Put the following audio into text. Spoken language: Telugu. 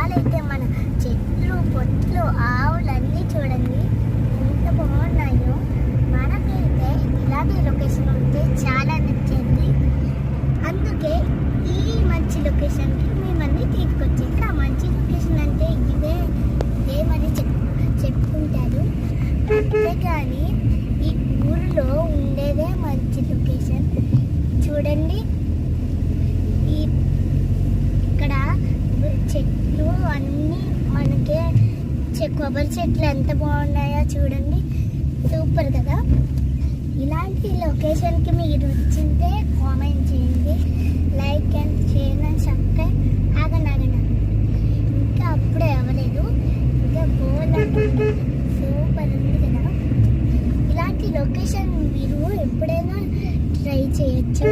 పొలాలైతే మన చెట్లు పొట్లు ఆవులన్నీ చూడండి ఎంత బాగున్నాయో. మనకైతే ఇలాంటి లొకేషన్ ఉంటే చాలా నచ్చింది. అందుకే ఈ మంచి లొకేషన్కి మిమ్మల్ని తీసుకొచ్చేసి ఆ మంచి లొకేషన్ అంటే ఇదేమని చెప్పుకుంటారు. అంతేగాని ఈ ఊరిలో ఉండేదే మంచి లొకేషన్. చూడండి ఇక్కడ చెట్లు అన్నీ మనకే కొబ్బరి చెట్లు ఎంత బాగున్నాయో చూడండి, సూపర్ కదా. ఇలాంటి లొకేషన్కి మీరు వచ్చింటే కామెంట్ చేయండి, like and share and subscribe. ఆగండి ఇంకా అప్పుడే అవ్వలేదు, ఇంకా సూపర్ ఉంది కదా. ఇలాంటి లొకేషన్ మీరు ఎప్పుడైనా ట్రై చేయొచ్చు.